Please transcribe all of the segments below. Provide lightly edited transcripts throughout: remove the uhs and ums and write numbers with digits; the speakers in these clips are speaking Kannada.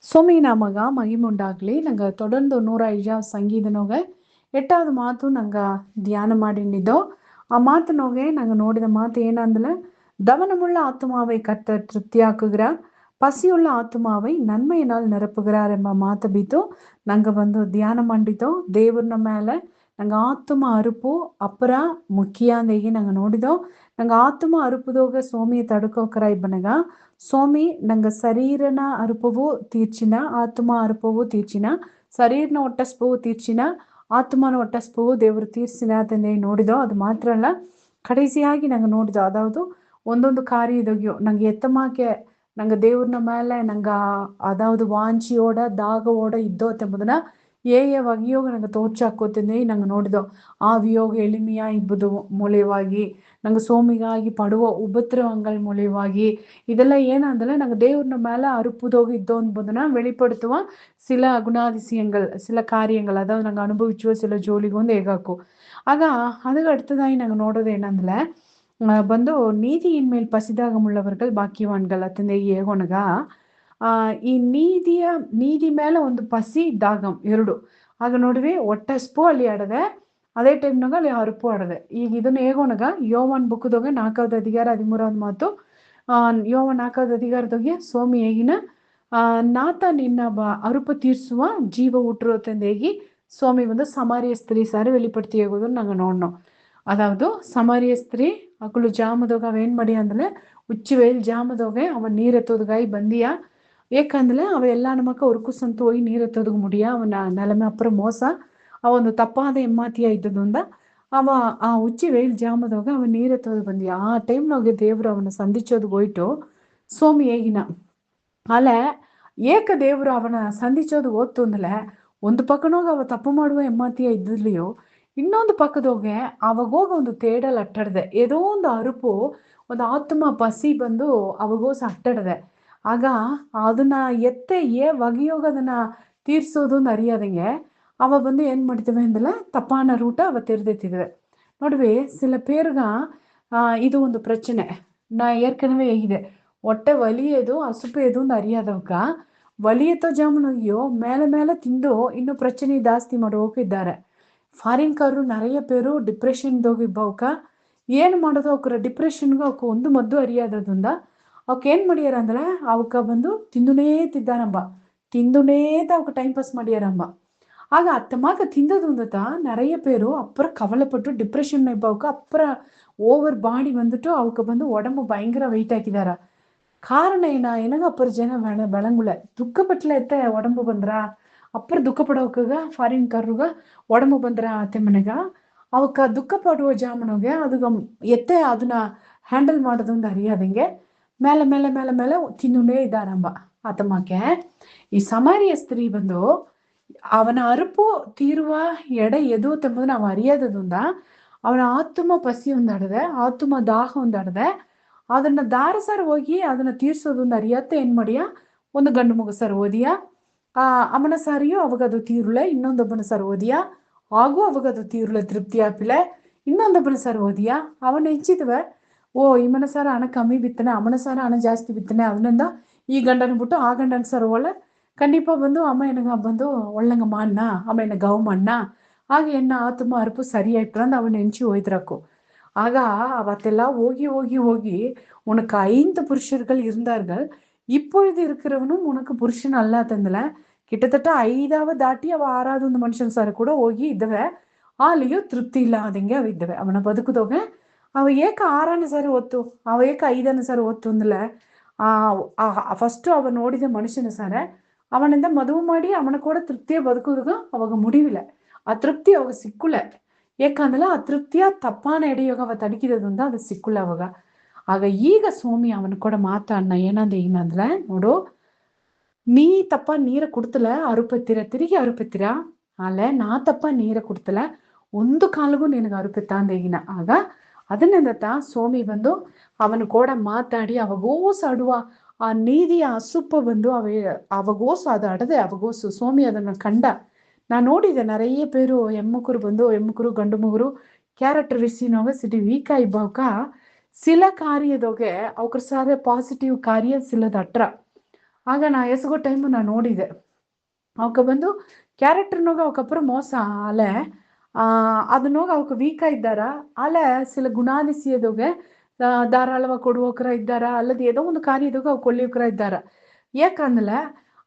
ಸೋಮಿ ನಮಗ ಮಹಿಮುಂಡಾಗ್ಲಿ. ನಂಗೆ தொடர்ந்து 105 ಸಂಗೀತನೋಗೆ 8வது ಮಾತು ನಂಗೆ ಧ್ಯಾನ ಮಾಡಿದ್ದು. ಆ ಮಾತಿನೋಗೆ ನಂಗೆ ನೋಡಿದ ಮಾತು ಏನಂದ್ರೆ, தவனமுள்ள ஆத்துமாவை கர்த்தர் திருப்தியாக்குகிறார், பசியுள்ள ஆத்துமாவை நன்மையினால் நிரப்புகிறார் ಎಂಬ ಮಾತು ಬಿದ್ದು ನಂಗೆ ಬಂದು ಧ್ಯಾನ ಮಾಡಿದ್ದೋ. ದೇವ್ರನ ಮೇಲೆ ನಂಗೆ ಆತ್ಮ ಅರುಪು ಅಪರ ಮುಖ್ಯ ಅಂದೇಗಿ ನಂಗೆ ನೋಡಿದೋ. ನಂಗೆ ಆತ್ಮ ಅರುಪದೋಗ ಸೋಮಿ ತಡ್ಕೋಕರ ಇಬ್ಬನಗ ಸೋಮಿ ನಂಗೆ ಶರೀರನ ಅರುಪವು ತೀರ್ಚಿನ, ಆತ್ಮ ಅರುಪವು ತೀರ್ಚಿನ, ಶರೀರನ ಒಟ್ಟಸ್ಪವು ತೀರ್ಚಿನ, ಆತ್ಮನ ಒಟ್ಟಸ್ಪವು ದೇವರು ತೀರ್ಸಿನ ಅಂತಂದೇ ನೋಡಿದೋ. ಅದು ಮಾತ್ರ ಅಲ್ಲ, ಕಡೆಸಿಯಾಗಿ ನಂಗೆ ನೋಡಿದೋ ಅದಾವುದು ಒಂದೊಂದು ಕಾರ್ಯದೊಗ್ಯೋ ನಂಗೆ ಎತ್ತಮಾಕೆ ನಂಗೆ ದೇವ್ರನ ಮೇಲೆ ನಂಗೆ ಅದಾವುದು ವಾಂಚಿಯೋಡ ದಾಗವೋಡ ಇದ್ದೋತ್ ಎಂಬುದನ್ನ ಏಯ ವಗಿಯೋಗ ನಂಗೆ ತೋರ್ಚಾಕೋತಿದ್ದೆ ನಂಗೆ ನೋಡಿದೋ. ಆ ವಿಯೋಗ ಎளிமையா ಇಬ್ಬುದು ಮೂಲ್ಯವಾಗಿ ನಂಗೆ ಸೋಮಿಗಾಗಿ ಪಡುವ ಉಪದ್ರವங்கள் மூலியವಾಗಿ ಇದೆಲ್ಲ ಏನಂದ್ರೆ ನಂಗೆ ದೇವ್ರನ மேல அறுப்புதோக இதோ என்பதுனா வெளிப்படுத்துவ சில குணாதிசயங்கள், சில காரியங்கள், அதாவது நாங்கள் அனுபவிச்சுவ சில ஜோலிಗೂ ಒಂದು ಹೇಗಾಕು. ಆಗ ಅದಕ್ಕೆ அடுத்ததாയി நாங்கள் ನೋಡೋದು ಏನಂದ್ರೆ, ಬಂದು ನೀತಿயின் மேல் பசிதாகமுள்ளவர்கள் பாக்கியவான்கள் ಅತಂದೆ ಹೇಗೋಣಗ. ಈ ನೀತಿ ಮೇಲೆ ಒಂದು ಪಸಿ ದಾಗಂ ಎರಡು ಆಗ ನೋಡ್ರಿ, ಒಟ್ಟಸ್ಪು ಅಲ್ಲಿ ಆಡದೆ, ಅದೇ ಟೈಮ್ನಾಗ ಅಲ್ಲಿ ಅರುಪು ಆಡದೆ. ಈಗ ಇದನ್ನ ಹೇಗೋಣಗ ಯೋವನ್ ಬುಕ್ದಾಗ 4வது அதிகாரம் 13வது ಮಾತು. ಯೋವನ್ 4வது அதிகாರದೊಗೆ ಸೋಮಿ ಹೇಗಿನ ನಾತ ನಿನ್ನ ಅರುಪ ತೀರ್ಸುವ ಜೀವ ஊற்றுவதேகி சோமி வந்து சமாரிய ஸ்திரீ சார் வெளிப்படுத்தி ಹೇಗೋದನ್ನ நாங்கள் ನೋಡೋಣ. அதாவது சமாரிய ஸ்திரீ ಅಕುಲು ಜಾಮದೋಗ ಅವ ಏನ್ ಮಾಡಿ ಅಂದ್ರೆ, ಉಚ್ಚಿ ವೇಲ್ ಜಾಮದೋಗೆ ಅವನ್ ನೀರೆತ್ತೋದಗಾಯಿ ಬಂದಿಯ. ಏಕಂದ್ರೆ ಅವ ಎಲ್ಲಾ ನಮಕ್ಕ ಉರುಕುಸಂತು ಹೋಗಿ ನೀರೆತ್ತೋದಕ್ಕೆ ಮುಡಿಯ ಅವನ ನೆಲಮೆ ಅಪ್ಪರ ಮೋಸ ಆ ಒಂದು ತಪ್ಪಾದ ಎಮ್ಮಾತಿಯ ಇದ್ದದಿಂದ ಅವ ಆ ಉಚ್ಚಿ ವೇಲ್ ಜಾಮದೋಗ ಅವನ್ ನೀರೆತ್ತೋದು ಬಂದಿಯ. ಆ ಟೈಮ್ನಾಗೆ ದೇವ್ರು ಅವನ ಸಂಧಿಸೋದು ಹೋಯ್ತು ಸೋಮಿ ಹೇಗಿನ ಅಲೆ ಏಕ ದೇವ್ರು ಅವನ ಸಂಧಿಸೋದು ಓದ್ತು ಅಂದಲೆ, ಒಂದು ಪಕ್ಕನೋಗ ಅವ ತಪ್ಪು ಮಾಡುವ ಎಮ್ಮಾತಿಯ ಇದ್ದಿರ್ಲಿಯೋ, ಇನ್ನೊಂದು ಪಕ್ಕದೋಗೆ ಅವಾಗೋಗ ಒಂದು ತೇಡಲ್ ಅಟ್ಟಡ್ದೆ, ಏದೋ ಒಂದು ಅರುಪು ಒಂದು ಆತ್ಮ ಪಸಿ ಬಂದು ಅವಾಗೋಸ ಅಟ್ಟಡ್ದೆ. ಆಗ ಅದನ್ನ ಎತ್ತೆ ವಗಿಯೋಗ ಅದನ್ನ ತೀರ್ಸೋದು ಅಂತ ಅರಿಯಾದಂಗೆ ಅವ ಬಂದು ಏನ್ ಮಾಡ್ತೇವೆ ಅಂದಲ್ಲ, ತಪ್ಪಾನ ರೂಟ ಅವ ತೆರೆದೆತ್ತಿದ್ವೆ ನೋಡ್ವಿ. சில பேருಗ ಇದು ಒಂದು ಪ್ರಚನೆ ನಾ ಏರ್ಕನವೇ ಹೇಗಿದೆ, ಹೊಟ್ಟೆ ಒಲಿಯೋದು ಹಸುಪೇದು ಅಂತ ಅರಿಯಾದವಕ್ಕ ಒಲಿಯತ್ತೋ ಜಾಮೂನಗಿಯೋ ಮೇಲೆ ಮೇಲೆ ತಿಂದು ಇನ್ನು ಪ್ರಚನೆ ಜಾಸ್ತಿ ಮಾಡೋಕಿದ್ದಾರೆ. ಫಾರಿನ್ಕಾರರು நிறைய பேರು ಡಿಪ್ರೆಷನ್ದೋಗಿ ಇಬ್ಬವಕ್ಕ ಏನು ಮಾಡೋದು, ಅವಕ್ರ ಡಿಪ್ರೆಷನ್ಗೆ ಅವಕ್ಕೆ ಒಂದು ಮದ್ದು ಅರಿಯಾದ್ರಿಂದ ಅವಕ್ಕೆ ಏನು ಮಾಡ್ಯಾರ ಅಂದ್ರೆ, ಅವಕ್ಕ ಬಂದು ತಿಂದುನೇ ತಿದ್ದಾರಂಬ, ತಿಂದುನೇತ ಅವಕ್ಕೆ ಟೈಮ್ ಪಾಸ್ ಮಾಡ್ಯಾರಂಬ. ஆக அத்தமாக திந்தது வந்துட்டா நிறைய பேரும் அப்புறம் கவலைப்பட்டு டிப்ரெஷன் இப்பவுக்கு அப்புறம் ஓவர் பாடி வந்துட்டு அவக்கு வந்து உடம்பு பயங்கர வெயிட் ஆக்கிதார. ಕಾರಣ ಏನಗ ಅಪ್ಪರ ಜನ ಬೆಳಂಗುಳ ದುಃಖಪಟ್ಲ ಎತ್ತ ಒಡಂಬು ಬಂದ್ರ ಅಪ್ಪರ ದುಃಖ ಪಡೋಕಗ ಫಾರಿನ್ ಕಾರರುಗ ಒಡಂಬು ಬಂದ್ರ ಅತ್ತೆ ಮನೆಗ ಅವಕ್ಕ ದುಃಖ ಪಡುವ ಜಾಮನಿಗೆ ಅದಗ ಎತ್ತೆ ಅದನ್ನ ಹ್ಯಾಂಡಲ್ ಮಾಡೋದು ಅರಿಯಾದಂಗೆ ಮೇಲೆ ಮೇಲೆ ಮೇಲೆ ಮೇಲೆ ತಿನ್ನುನೇ ಇದ್ದಾರಂಬ. ಆತಮ್ಮಕ್ಕೆ ಈ ಸಮಾರಿಯ ಸ್ತ್ರೀ ಬಂದು ಅವನ ಅರುಪು ತೀರುವ ಎಡೆ ಎದು ಎಂಬುದನ್ನ ಅವ ಅರಿಯಾದದಿಂದ ಅವನ ಆತ್ಮ ಪಸಿ ಒಂದಾಡದೆ, ಆತ್ಮ ದಾಹ ಒಂದಾಡದೆ, ಅದನ್ನ ದಾರಸರ್ ಹೋಗಿ ಅದನ್ನ ತೀರ್ಸೋದೊಂದು ಅರಿಯತ್ತೆ ಏನ್ ಮಾಡಿಯ, ಒಂದು ಗಂಡು ಮುಗಸರ್ ಓದಿಯ ಅಮನ ಸಾರಿಯೋ ಅವಾಗದು ತೀರುಳೆ, ಇನ್ನೊಂದೊಬ್ಬನ ಸರ್ ಓದಿಯ ಹಾಗೂ ಅವಾಗದು ತೀರುಳೆ ತೃಪ್ತಿ ಆಪಿಲೆ, ಇನ್ನೊಂದೊಬ್ಬನ ಸರ್ ಓದಿಯ ಅವನ ಹೆಚ್ಚಿದ್ವೆ. ಓ ಇಮನ ಸಾರ ಹಣ ಕಮ್ಮಿ ಬಿತ್ತನೆ, ಅಮನ ಸಾರ ಹಣ ಜಾಸ್ತಿ ಬಿತ್ತನೆ, ಅದರಿಂದ ಈ ಗಂಡನ ಬಿಟ್ಟು ಆ ಗಂಡನ ಸರ್ ಒಳ್ಳೆ கண்டிப்பா வந்து அம்மா எனக்கு வந்து ஒಳ್ಳங்கம்மா அண்ணா அம்மா என்ன கவம் அண்ணா ಆಗ ಎನ್ನ ಆತ್ಮ ಅರ್ಪು ಸರಿಯಾಯ್ತು ಅಂದ್ ಅವನ್ ನೆಂಚಿ ಹೋಯ್ದ್ರಕ್ಕು. ಆಗ ಅವತ್ತೆಲ್ಲ ಹೋಗಿ ಹೋಗಿ ಹೋಗಿ உனக்கு 5 புருஷர்கள் இருந்தார்கள், இப்பொழுது இருக்கிறவனும் உனக்கு புருஷன் அல்ல ತಂದல. கிட்டத்தட்ட 5வது ದಾಟಿ ಅವ 6வது ಒಂದು ಮನುಷ್ಯನ ಸರ ಕೂಡ ಹೋಗಿ ಇದ್ದವೆ. ಆಲಿಯೂ ತೃಪ್ತಿ ಇಲ್ಲ ಆದಂಗೆ ಅವ ಇದ್ದವೆ. ಅವನ ಬದುಕದೋಗೆ ಅವ ಏಕ 6ನೇ ಸರಿ ಹೊತ್ತು, ಅವ ಏಕ 5ನೇ ಸರಿ ಹೊತ್ತು ಅಂದಲೆ ಫಸ್ಟ್ ಅವ ನೋಡಿದ ಮನುಷ್ಯನ ಸಾರೆ ಅವನಿಂದ ಮದುವೆ ಮಾಡಿ ಅವನ ಕೂಡ ತೃಪ್ತಿಯ ಬದುಕುವಾಗ ಅವಾಗ ಮುಡಿವಿಲ್ಲ, ಆ ತೃಪ್ತಿ ಅವಾಗ ಸಿಕ್ಕುಲ್ಲ. ಏಕಂದ್ರೆ ಆ ತೃಪ್ತಿಯ ತಪ್ಪಾನ ಎಡೆಯೋಗ ಅವ ತಡಕಿದ್ರಿಂದ ಅದು ಸಿಕ್ಕುಲ್ಲ ಅವಾಗ. ಆಗ ಈಗ ಸೋಮಿ ಅವನ ಕೂಡ ಮಾತಾಡ್ನ ಏನಂದ್ರೆ, ನೋಡು ನೀ ತಪ್ಪ ನೀರ ಕುಡ್ತಲ ಅರುಪತ್ತಿರ ತಿರುಗಿ ಅರುಪತ್ತಿರ ಅಲ್ಲೇ ನಾ ತಪ್ಪ ನೀರ ಕುಡ್ತಲ ಒಂದು ಕಾಲಗೂ ನಿನಗೆ ಅರುಪೆತ್ತ ಅಂದೇಗಿನ. ಆಗ ಅದನ್ನೆಂದತ್ತ ಸೋಮಿ ಬಂದು ಅವನು ಕೂಡ ಮಾತಾಡಿ ಅವಗೋಸು ಆಡುವ ಆ ನೀದಿಯ ಅಸುಪ್ಪ ಬಂದು ಅವಗೋಸು ಅದು ಅಡದೆ ಅವಗೋಸು ಸೋಮಿ ಅದನ್ನ ಕಂಡ. நான் ನೋಡಿದೆ நிறைய பேರು ಹೆಮ್ಮಕರು ಬಂದು ಹೆಮ್ಮಕರು ಗಂಡು ಮಗರು ಕ್ಯಾರೆಕ್ಟರ್ ವಿಸಿನೋಗ ಸಿಟಿ ವೀಕ್ ಆಯ್ಬಾಕ ಸಿಲ ಕಾರ್ಯದೊಗೆ ಅವ್ರ ಸಾರೆ ಪಾಸಿಟಿವ್ ಕಾರ್ಯ ಸಿಲದ ಅಟ್ರ ಆಗ ನಾ ಎಸ್ಗೋ ಟೈಮು ನಾ ನೋಡಿದೆ ಅವಕ್ಕೆ ಬಂದು ಕ್ಯಾರೆಕ್ಟರ್ನಾಗ ಅವಕ್ಕப்புறம் மோச ஆல அது நோக அவக்கு வீக்கா ಇದ್ದಾರ ಆಲ சில ಗುಣಾದಿಸಿಯದೋಗೆ ಧಾರಾಳವಾಗಿ ಕೊಡುವಕ್ರ ಇದ್ದಾರ ಅಲ್ಲದ ஏதோ ಒಂದು ಕಾರ್ಯದಾಗ ಅವ್ ಕೊಲ್ಲಿಯಕ್ರ ಇದ್ದಾರ ಯಾಕಂದ್ರೆ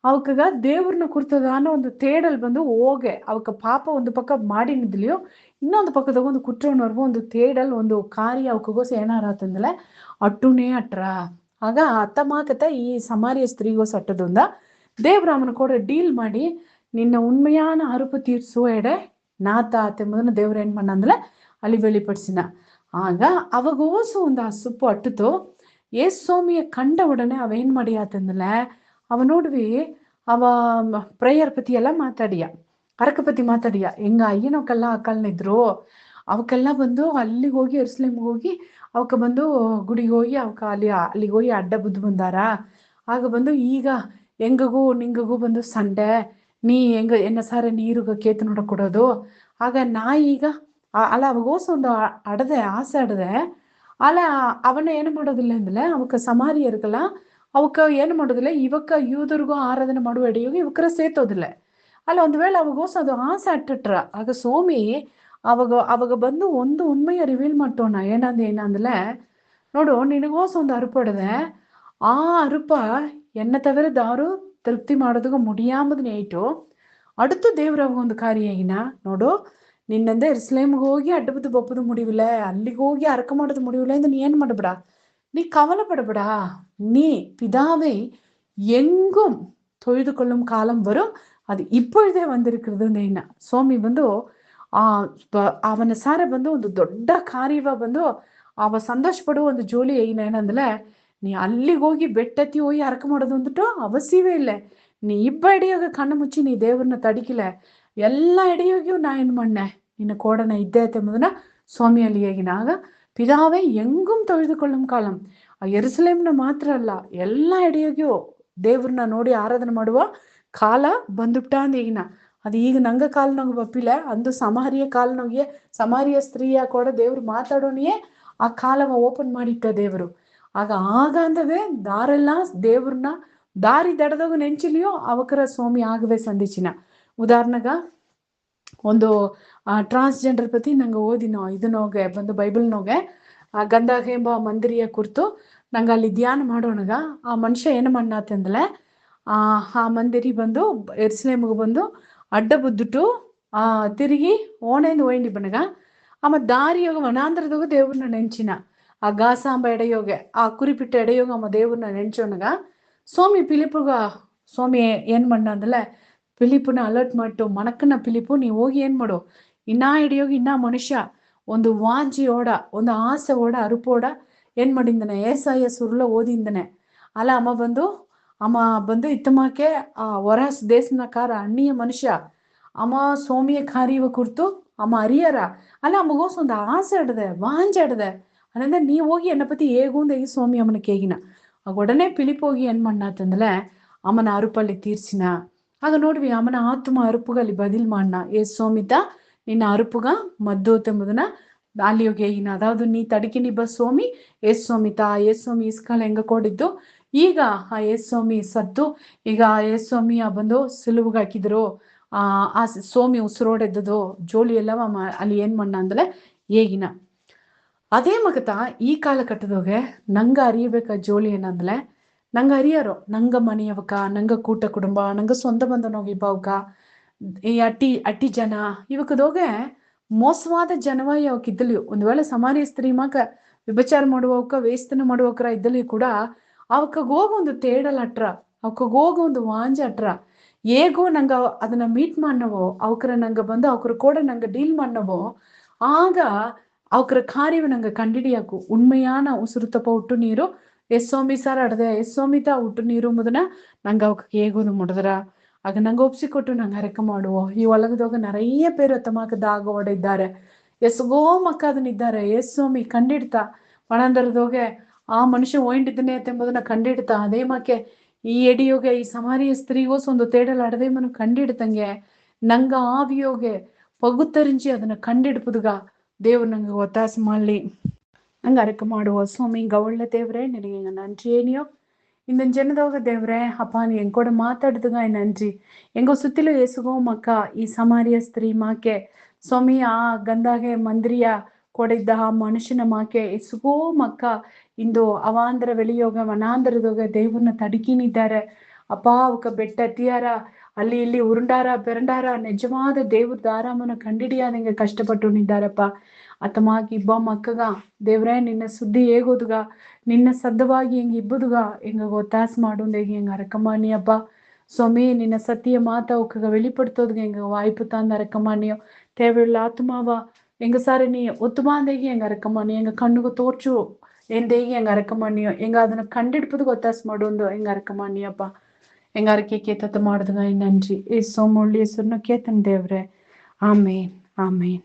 ಅವಕ್ಕಗ ದೇವ್ರನ್ನ ಕುರ್ತದಾನ ಒಂದು ತೇಡಲ್ ಬಂದು ಹೋಗೆ ಅವಕ್ಕ ಪಾಪ ಒಂದು ಪಕ್ಕ ಮಾಡಿನಿದ್ಲಿಯೋ ಇನ್ನೊಂದು ಪಕ್ಕದಾಗ ಒಂದು ಕುற்றವನವ್ರಿಗೂ ಒಂದು ತೇಡಲ್ ಒಂದು ಕಾರ್ಯ ಅವಕ್ಕಗೋಸ ಏನಾರಾತಂದ್ರೆ ಅಟ್ಟುನೇ ಅಟ್ರ ಆಗ ಅತ್ತಮಾಕತ ಈ ಸಮಾರಿಯ ಸ್ತ್ರೀಗೋಸ್ ಅಟ್ಟದಿಂದ ದೇವ್ರ ಅವನ ಕೂಡ ಡೀಲ್ ಮಾಡಿ ನಿನ್ನ ಉண்மையான அறுப்பு தீர்சுவ எட நாத்தா தெம்புதுன்னு தேவர் ಏನ್ பண்ணಂದ್ರೆ ಅಲ್ಲಿ வெளிப்படுத்திನ ಆಗ ಅವಗೋಸು ಒಂದು ಆ ಸುಪ್ಪು ಅಟ್ಟುತ್ತೋ ஏசோமிய ಕಂಡ உடனே அவ ಏನ್ ಮಾಡಿಯಾತಂದ್ರೆ அவ ನೋಡ್ವಿ ಅವ ಪ್ರೇಯರ್ ಪತಿ ಎಲ್ಲ ಮಾತಾಡಿಯ ಅರಕ ಪತಿ ಮಾತಾಡಿಯ ಹೆಂಗ ಅಯ್ಯನೋಕೆಲ್ಲ ಅಕ್ಕಲ್ನಿದ್ರು ಅವಕ್ಕೆಲ್ಲ ಬಂದು ಅಲ್ಲಿಗೆ ಹೋಗಿ ಎರುಸಲೇಮ್ಗೆ ಹೋಗಿ ಅವಕ್ಕೆ ಬಂದು ಗುಡಿಗೆ ಹೋಗಿ ಅವಕ್ಕೆ ಅಲ್ಲಿಗೆ ಹೋಗಿ ಅಡ್ಡ ಬುದ್ದು ಬಂದಾರ ಆಗ ಬಂದು ಈಗ ಹೆಂಗಗೂ ನಿಂಗಗೂ ಬಂದು ಸಂಡೆ ನೀ ಹೆಂಗ ಎನ್ನ ಸಾರೆ ನೀರುಗ ಕೇತು ನೋಡ ಕೊಡೋದು ಆಗ ನಾ ಈಗ ಅಲ್ಲ ಅವಗೋಸ ಒಂದು ಅಡದೆ ಆಸೆ ಅಡದೆ ಅಲ್ಲ ಅವನ ಏನು ಮಾಡೋದಿಲ್ಲ ಅಂದ್ರೆ ಅವಕ್ಕ ಸಮಾರಿಯರ್ಗಲ್ಲ ಅವಕ್ಕ ಏನು ಮಾಡೋದಿಲ್ಲ ಇವಕ್ಕ ಯೂದರ್ಗೂ ಆರಾಧನೆ ಮಾಡುವ ಎಡೆಯೋಗಿ ಇವಕ್ಕರ ಸೇತೋದಿಲ್ಲ ಅಲ್ಲ ಒಂದು ವೇಳೆ ಅವಗೋಸ ಅದು ಆಸೆ ಅಟ್ಟಟ್ರ ಆಗ ಸೋಮಿ ಅವಾಗ ಬಂದು ಒಂದು ಉண்மைಯ ರಿವೀಲ್ ಮಟ್ಟೋಣ ಏನಂದ್ರೆ ನೋಡು ನಿನಗೋಸ ಒಂದು ಅರುಪಡದೆ ಆ ಅರುಪ என்ன தவிர தாரும் திருப்தி ಮಾಡೋದಕ್ಕೆ முடியாமது நேயிட்டோ அடுத்து ದೇವ್ರ ಒಂದು ಕಾರ್ಯ ನೋಡು ನಿನ್ನಂದ ಎರುಸಲೇಮ್ಗೆ ಹೋಗಿ ಅಡ್ಡಬದ್ದು ಬಪ್ಪದು முடிவில்லை ಅಲ್ಲಿಗೆ ಹೋಗಿ ಅರಕ ಮಾಡೋದು முடிவில்லை ಎಂದು ನೀ ಏನ್ ಮಾಡಬೇಡ நீ கவலைப்படಬೇಡ நீ பிதாவை எங்கும் தொழுது கொள்ளும் காலம் வரும் அது இப்பொழுதே வந்திருக்கிறது சோமಿ ಬಂದು ಅವನ ಸಾರೆ ಬಂದು ಒಂದು ದೊಡ್ಡ ಕಾರ್ಯವ ಬಂದು ಅವ ಸಂತೋಷ ಪಡುವ ಒಂದು ಜೋಲಿ ಏನಂದ್ರೆ ನೀ ಅಲ್ಲಿಗೆ ಹೋಗಿ ಬೆಟ್ಟತ್ತಿ ಹೋಗಿ ಅರಕ ಮಾಡೋದು ಅಂದ್ಬಿಟ್ಟು ಅವಶ್ಯವೇ ಇಲ್ಲ ನೀ ಇಬ್ಬ ಎಡೆಯೋಗ ಕಣ್ಣು ಮುಚ್ಚಿ ನೀ ದೇವ್ರನ್ನ ತಡಿಕಿಲ್ಲ ಎಲ್ಲ ಎಡೆಯೋಗಿಯೂ ನಾ ಏನ್ ಮಣ್ಣೆ ನಿನ್ನ ಕೋಡನ ಇದ್ದೇ ಎಂಬುದನ್ನ ಸ್ವಾಮಿಯಲ್ಲಿ ಹೇಗಿನಾಗ ಪಿದಾವೆ ಎಂಗುಂ ತೊಳೆದುಕೊಳ್ಳುಂ ಕಾಲಂ ಆ ಎರುಸಲೇಮ್ನ ಮಾತ್ರ ಅಲ್ಲ ಎಲ್ಲ ಎಡೆಯೋಗಿಯೂ ದೇವ್ರನ್ನ ನೋಡಿ ಆರಾಧನೆ ಮಾಡುವ ಕಾಲ ಬಂದುಬಿಟ್ಟ ಅಂದ ಈಗಿನ ಅದು ಈಗ ನಂಗ ಕಾಲ್ನಾಗ ಬಪ್ಪಿಲ್ಲ ಅಂದು ಸಮಾರಿಯ ಸ್ತ್ರೀಯ ಕೂಡ ದೇವ್ರು ಮಾತಾಡೋನಿಯೇ ಆ ಕಾಲವ ಓಪನ್ ಮಾಡಿಟ್ಟ ದೇವರು ಆಗ ಅಂದವೇ ದಾರೆಲ್ಲ ದೇವ್ರನ್ನ ದಾರಿ ದಡದಾಗ ನೆಂಚಿಲಿಯೋ ಅವಕರ ಸ್ವಾಮಿ ಆಗವೇ ಸಂದಿಚಿನ ಉದಾಹರಣೆಗ ಒಂದು ಟ್ರಾನ್ಸ್ಜೆಂಡರ್ ಪತಿ ನಂಗೆ ಓದಿನೋ ಇದನ್ನೋಗೆ ಬಂದು ಬೈಬಲ್ನೋಗೆ ಗಂಧಹೇಂಬ ಮಂದಿರಿಯ ಕುರಿತು ನಂಗೆ ಅಲ್ಲಿ ಧ್ಯಾನ ಮಾಡೋಣಗ ಆ ಮನುಷ್ಯ ಏನು ಮಾಡಾತಂದ್ರೆ ಆ ಮಂದಿರಿ ಬಂದು ಎರುಸಲೇಮ್ಗೆ ಬಂದು ಅಡ್ಡ ಬುದ್ದುಟ್ಟು ತಿರುಗಿ ಓಣೆಂದು ಒಯ್ಂಡಿ ಬನಗ ಆಮ ದಾರಿಯೋಗ ವನಾಂಧ್ರದಾಗ ದೇವ್ರನ್ನ ನೆಂಚಿನ ಆ ಗಾಸಾಂಬ ಎಡೆಯೋಗೆ ಆ ಕುರಿಪಿಟ್ಟ ಎಡೆಯೋಗ ಅಮ್ಮ ದೇವ್ರನ್ನ ನೆಂಚೋನಗ ಸ್ವಾಮಿ ಪಿಲಿಪುಗ ಸ್ವಾಮಿ ಏನ್ ಮಣ್ಣ ಅಂದ್ರೆ ಪಿಲಿಪುನ ಅಲರ್ಟ್ ಮಾಡ್ತು ಮನಕ್ಕನ ಪಿಲಿಪು ನೀ ಹೋಗಿ ಏನ್ ಮಾಡು ಇನ್ನ ಹಿಡಿಯೋಗಿ ಇನ್ನ ಮನುಷ್ಯ ಒಂದು ವಾಂಜಿಯೋಡ ಒಂದು ಆಸೆ ಓಡ ಅರುಪೋಡ ಏನ್ ಮಾಡಿಂದನೆ ಏಸಾಯ ಸುರ್ಲ ಓದಿಂದನೆ ಅಲ್ಲ ಅಮ್ಮ ಬಂದು ಇತ್ತಮಾಕೆ ಹೊರಸ್ ದೇಶನಕಾರ ಅಣ್ಣಿಯ ಮನುಷ್ಯ ಅಮ್ಮ ಸೋಮಿಯ ಕಾರ್ಯವ ಕುರ್ತು ಅಮ್ಮ ಅರಿಯರ ಅಲ್ಲ ಅಮ್ಮಗೋಸ್ ಒಂದು ಆಸೆ ಆಡದೆ ವಾಂಜೆ ಆಡದೆ ಅಂದ್ರೆ ನೀ ಹೋಗಿ ಎನ್ನ ಪತಿ ಹೇಗೂಂದ ಈ ಸ್ವಾಮಿ ಅಮ್ಮನ ಕೇಗಿನ உடனே பிலிப்போகி ಏನ್ ಮಾಡಾತಂದ್ರೆ ಅಮ್ಮನ ಅರುಪಲ್ಲಿ ತೀರ್ಸಿನ ಆಗ ನೋಡ್ವಿ ಅಮ್ಮನ ಆತ್ಮ ಅರುಪುಗಲ್ಲಿ ಬದಿಲ್ ಮಾಡನ ಸೋಮಿತ ನಿನ್ನ ಅರುಪುಗ ಮದ್ದು ಎಂಬುದನ್ನ ಅಲ್ಲಿ ಹೇಗಿನ ಅದಾವುದು ನೀ ತಡಿಕಿನಿ ಸೋಮಿ ಸೋಮಿತ ಸೋಮಿ ಇಸ್ಕಾಲ ಹೆಂಗ ಕೊಡಿದ್ದು ಈಗ ಆ ಸೋಮಿ ಸತ್ತು ಈಗ ಸೋಮಿ ಬಂದು ಸಿಲುವುಗೆ ಹಾಕಿದ್ರು ಆ ಸೋಮಿ ಉಸಿರೋಡೆದ್ದದು ಜೋಲಿ ಎಲ್ಲವ ಅಲ್ಲಿ ಏನ್ ಮಣ್ಣ ಅಂದ್ರೆ ಹೇಗಿನ ಅದೇ ಮಗತ ಈ ಕಾಲಘಟ್ಟದಾಗ ನಂಗ ಅರಿಯಬೇಕ ಜೋಲಿ ಏನಂದ್ರೆ ನಂಗೆ ಅರಿಯಾರೋ ನಂಗ ಮನೆಯವಕ ನಂಗ ಕೂಟ ಕುಟುಂಬ ನಂಗ ಸ್ವಂತ ಬಂಧನೋಗಿಬ್ಬವಕ ಈ ಅಟ್ಟಿ ಜನ ಇವಕ್ಕದೋಗೆ ಮೋಸವಾದ ಜನವಾಯಿ ಅವಕ್ ಇದ್ದಲಿಯು ಒಂದು ವೇಳೆ ಸಮಾರಿಯ ಸ್ತ್ರೀ ಮಗ ವಿಭಚಾರ ಮಾಡುವವಕ ವೇಸ್ತನ ಮಾಡುವಕ್ರ ಇದ್ದಲಿಯೂ ಕೂಡ ಅವಕ್ಕ ಹೋಗ ಒಂದು ತೇಡಲ್ ಅವಕ್ಕ ಹೋಗ ಒಂದು ವಾಂಜ ಹೇಗೋ ನಂಗ ಅದನ್ನ ಮೀಟ್ ಮಾಡನವೋ ಅವಕ್ರ ನಂಗ ಬಂದು ಅವಕ್ರ ಕೂಡ ನಂಗ ಡೀಲ್ ಮಾಡನವೋ ಆಗ ಅವಕ್ರ ಕಾರ್ಯವ ನಂಗೆ ಕಂಡಿಡಿಯಾಕು ಉண்மையான ಉಸುರುತಪ್ಪ ಉಟ್ಟು ನೀರು ಸೋಮಿ ಸಾರ್ ಅಡದೆ ಸೋಮಿತ ಉಟ್ಟು ನೀರು ಎಂಬುದನ್ನ ನಂಗೆ ಅವಕ್ಕೆ ಹೇಗೋದು ಮುಡಿದ್ರ ಆಗ ನಂಗೆ ಒಪ್ಸಿಕೊಟ್ಟು ನಂಗೆ ಅರಕ ಮಾಡುವ ಈ ಒಳಗದಾಗ நிறைய பேர் ತಮಾಕ ದಾಗ ಇದ್ದಾರೆ ಎಸ್ಗೋ ಮಕ್ಕ ಅದನ್ನಿದ್ದಾರೆ ಸೋಮಿ ಕಂಡಿಡ್ತಾ ಪಣಂದರದೋಗೆ ಆ ಮನುಷ್ಯ ಒಯ್ಂಡಿದ್ದನೆ ಎಂಬುದನ್ನ ಕಂಡಿಡ್ತಾ ಅದೇ ಮಾಕೆ ಈ ಎಡಿಯೋಗೆ ಈ ಸಮಾರಿಯ ಸ್ತ್ರೀಗೋಸ್ ಒಂದು ತೇಡಲ್ ಅಡದೆ ಮನು ಕಂಡಿಡ್ತಂಗೆ ನಂಗ ಆವಿಯೋಗೆ ಪಗುತ್ತರಿಂಚಿ ಅದನ್ನ ಕಂಡಿಡ್ಪುದುಗ ದೇವ್ರು ನಂಗೆ ಒತ್ತಾಸ ಮಾಡಲಿ ನಂಗೆ ಅರಕ ಮಾಡುವ ಸ್ವಾಮಿ ಗೌಳ್ಳ ದೇವ್ರೆ ನಿನಗೆ ನನ್ಜೇನಿಯೋ இந்த ஜனதோக தேவரே அப்பா நீ என் கூட மாத்தாடுதுங்க நன்றி. எங்க சுத்திலும் இயேசுகவும் மக்கா ಈ ಸಮಾರಿಯ ಸ್ತ್ರೀ ಮಾಕೆ ಸ್ವಾಮಿ ಆ ಗಂದಾಗೆ ಮಂದ್ರಿಯ ಕೊಡಿದ್ದ ಆ ಮನುಷ್ಯನ ಮಾಕೆ ಇಸುಗೋ ಮಕ್ಕ ಇಂದು ಅವಾಂತರ வெளியோக வனாந்திரதோக దేవుని తడికినిದ್ದಾರೆ ಅಪ್ಪ ఒక ಬೆಟ್ಟ ಅತಿಯಾರ ಅಲ್ಲಿ ಇಲ್ಲಿ ಉರುಂಡಾರ ಬೆರಂಡಾರ ನಿಜವಾದ ದೇವ್ರ ದಾರಾಮನ ಕಂಡಿಡಿಯಾದಂಗೆ ಕಷ್ಟಪಟ್ಟುನಿದ್ದಾರಪ್ಪ ಅತಮಾಗಿ ಇಬ್ಬ ಮಕ್ಕಗ ದೇವ್ರೇ ನಿನ್ನ ಸುದ್ದಿ ಹೇಗೋದುಗ ನಿನ್ನ ಸದ್ದವಾಗಿ ಹೆಂಗ್ ಇಬ್ಬುದುಗ ಹೆಂಗ ಒತ್ತಾಸ ಮಾಡುಂದೇಗಿ ಹೆಂಗ ಅರಕಮಾನಿ ಅಪ್ಪ சுவாமி நின்ன சத்திய மாத்தா உக்க வெளிப்படுத்துவதுக்கு எங்க வாய்ப்பு தான் ரக்கமானியோ தேவையுள்ள ஆத்மாவா எங்க சாரி நீ ಒತ್ತುಮಾಂದೇಗಿ ಹೆಂಗ ಅರಕಮಾನಿ ಹೆಂಗ ಕಣ್ಣುಗ ತೋರ್ಚು ಎಂದೇಗಿ ಹೆಂಗ ಅರಕಮಾನಿಯೋ ಹೆಂಗ ಅದನ್ನ ಕಂಡಿಡ್ಪದು ಗೊತ್ತಾಸ್ ಮಾಡೋದು ಹೆಂಗ ಅರಕಮಾನಿಯಪ್ಪ ಹೆಂಗ ಅರಕೆ ಕೇತತ ಮಾಡಿದಾಗ ನನ್ರಿ ಏಸೋ ಮುಳ್ಳಿ ಹೆಸರನ್ನ ಕೇತನ್ ದೇವ್ರೆ ಆಮೇನ್ ಆಮೇನ್